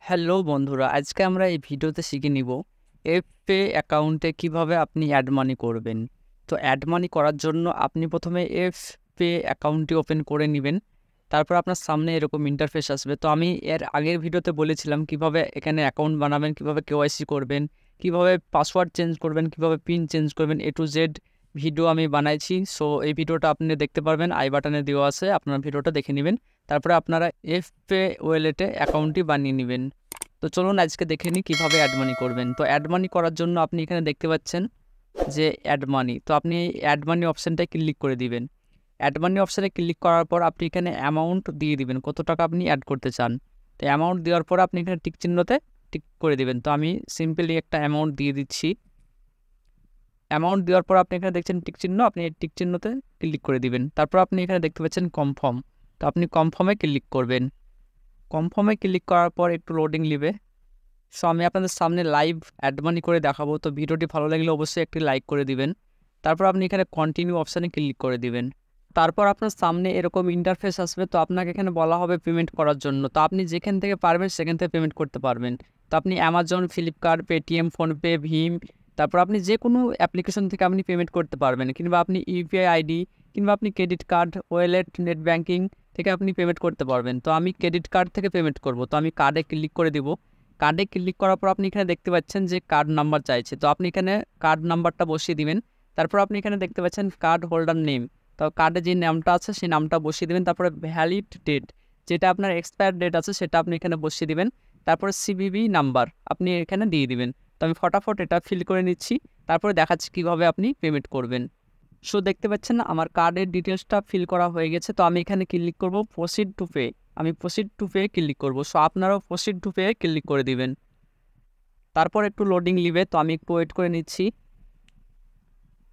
Hello বন্ধুরা, আজকে আমরা এই ভিডিওতে শিখে নিব এফপে অ্যাকাউন্টে কিভাবে আপনি অ্যাড মানি করবেন। তো অ্যাড মানি করার জন্য আপনি প্রথমে এফপে অ্যাকাউন্টটি ওপেন করে নেবেন। তারপর আপনার সামনে এরকম ইন্টারফেস আসবে। তো আমি এর আগের ভিডিওতে বলেছিলাম কিভাবে এখানে অ্যাকাউন্ট বানাবেন, কিভাবে কেওয়াইসি করবেন, কিভাবে পাসওয়ার্ড চেঞ্জ করবেন, কিভাবে পিন চেঞ্জ করবেন, এ টু জেড ভিডিও আমি বানাইছি। সো এই ভিডিওটা আপনি দেখতে পারবেন, আই বাটনে দেওয়া আছে, আপনার ভিডিওটা দেখে নেবেন। তারপরে আপনারা এফপে ওয়ালেটে অ্যাকাউন্টটি বানিয়ে নেবেন। তো চলুন আজকে দেখে নিই কীভাবে অ্যাড মানি করবেন। তো অ্যাড মানি করার জন্য আপনি এখানে দেখতে পাচ্ছেন যে অ্যাড মানি। তো আপনি অ্যাড মানি অপশানটায় ক্লিক করে দিবেন। অ্যাড মানি অপশানে ক্লিক করার পর আপনি এখানে অ্যামাউন্ট দিয়ে দিবেন, কত টাকা আপনি অ্যাড করতে চান। তো অ্যামাউন্ট দেওয়ার পর আপনি এখানে টিক চিহ্নতে টিক করে দিবেন। তো আমি সিম্পলি একটা অ্যামাউন্ট দিয়ে দিচ্ছি। অ্যামাউন্ট দেওয়ার পর আপনি এখানে দেখছেন টিক চিহ্ন, আপনি এই টিক চিহ্নতে ক্লিক করে দিবেন। তারপর আপনি এখানে দেখতে পাচ্ছেন কনফার্ম। তো আপনি কনফার্মে ক্লিক করবেন। কনফার্মে ক্লিক করার পর একটু লোডিং নেবে। সো আমি আপনাদের সামনে লাইভ অ্যাড মানি করে দেখাবো। তো ভিডিওটি ভালো লাগলে অবশ্যই একটি লাইক করে দিবেন। তারপর আপনি এখানে কন্টিনিউ অপশানে ক্লিক করে দিবেন। তারপর আপনার সামনে এরকম ইন্টারফেস আসবে। তো আপনাকে এখানে বলা হবে পেমেন্ট করার জন্য। তো আপনি যেখান থেকে পারবেন সেখান থেকে পেমেন্ট করতে পারবেন। তো আপনি অ্যামাজন, ফ্লিপকার্ট, পেটিএম, ফোনপে, ভীম, তারপর আপনি যে কোনো অ্যাপ্লিকেশন থেকে আপনি পেমেন্ট করতে পারবেন, কিংবা আপনি ইউপিআই আইডি, কিংবা আপনি credit card, wallet, net banking থেকে আপনি পেমেন্ট করতে পারবেন। তো আমি ক্রেডিট কার্ড থেকে পেমেন্ট করব। তো আমি কার্ডে ক্লিক করে দিব। কার্ডে ক্লিক করার পর আপনি এখানে দেখতে পাচ্ছেন যে কার্ড নাম্বার চাইছে। তো আপনি এখানে কার্ড নাম্বারটা বসিয়ে দিবেন। তারপর আপনি এখানে দেখতে পাচ্ছেন কার্ড হোল্ডার নেম। তো কার্ডে যে নামটা আছে সেই নামটা বসিয়ে দেবেন। তারপরে ভ্যালিড ডেট, যেটা আপনার এক্সপায়ার ডেট আছে সেটা আপনি এখানে বসিয়ে দিবেন। তারপরে সিভিভি নাম্বার আপনি এখানে দিয়ে দিবেন। তো আমি ফটাফট এটা ফিল করে নিচ্ছি। তারপরে দেখাচ্ছি কীভাবে আপনি পেমেন্ট করবেন। সো দেখতে পাচ্ছেন আমার কার্ডের ডিটেলসটা ফিল করা হয়ে গেছে। তো আমি এখানে ক্লিক করব প্রসিড টু পে। আমি প্রসিড টু পে ক্লিক করব। সো আপনারাও প্রসিড টু পে ক্লিক করে দিবেন। তারপর একটু লোডিং নিবে। তো আমি একটু ওয়েট করে নিচ্ছি।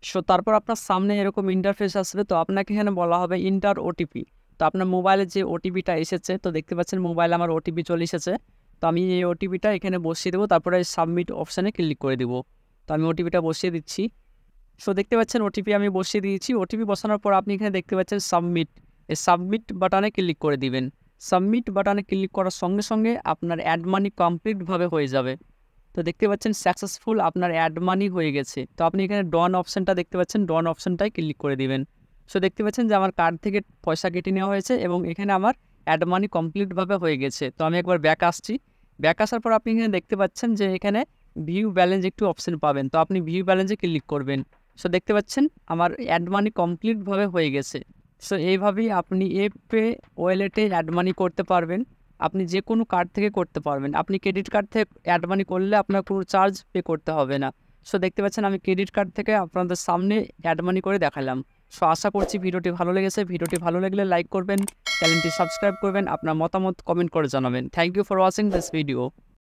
সো তারপর আপনার সামনে এরকম ইন্টারফেস আসবে। তো আপনাকে এখানে বলা হবে ইন্টার ওটিপি। তো আপনার মোবাইলে যে ওটিপিটা এসেছে, তো দেখতে পাচ্ছেন মোবাইলে আমার ওটিপি চলে এসেছে। তো আমি এই ওটিপিটা এখানে বসিয়ে দেবো। তারপরে সাবমিট অপশানে ক্লিক করে দেবো। তো আমি ওটিপিটা বসিয়ে দিচ্ছি। সো দেখতে পাচ্ছেন ওটিপি আমি বসিয়ে দিয়েছি। ওটিপি বসানোর পর আপনি এখানে দেখতে পাচ্ছেন সাবমিট। এই সাবমিট বাটনে ক্লিক করে দিবেন। সাবমিট বাটনে ক্লিক করার সঙ্গে সঙ্গে আপনার অ্যাড মানি কমপ্লিটভাবে হয়ে যাবে। তো দেখতে পাচ্ছেন সাকসেসফুল, আপনার অ্যাড মানি হয়ে গেছে। তো আপনি এখানে ডন অপশানটা দেখতে পাচ্ছেন, ডন অপশানটায় ক্লিক করে দিবেন। সো দেখতে পাচ্ছেন যে আমার কার্ড থেকে পয়সা কেটে নেওয়া হয়েছে এবং এখানে আমার অ্যাড মানি কমপ্লিটভাবে হয়ে গেছে। তো আমি একবার ব্যাক আসছি। ব্যাক আসার পর আপনি এখানে দেখতে পাচ্ছেন যে এখানে ভিউ ব্যালেন্স একটু অপশান পাবেন। তো আপনি ভিউ ব্যালেন্সে ক্লিক করবেন। সো দেখতে পাচ্ছেন আমার অ্যাড মানি কমপ্লিটভাবে হয়ে গেছে। সো এইভাবেই আপনি এফপে ওয়ালেটে অ্যাড মানি করতে পারবেন। আপনি যে কোনো কার্ড থেকে করতে পারবেন। আপনি ক্রেডিট কার্ড থেকে অ্যাড মানি করলে আপনার কোনো চার্জ পে করতে হবে না। সো দেখতে পাচ্ছেন আমি ক্রেডিট কার্ড থেকে আপনাদের সামনে অ্যাড মানি করে দেখালাম। সো আশা করছি ভিডিওটি ভালো লেগেছে। ভিডিওটি ভালো লাগলে লাইক করবেন, চ্যানেলটি সাবস্ক্রাইব করবেন, আপনার মতামত কমেন্ট করে জানাবেন। Thank you for watching this video.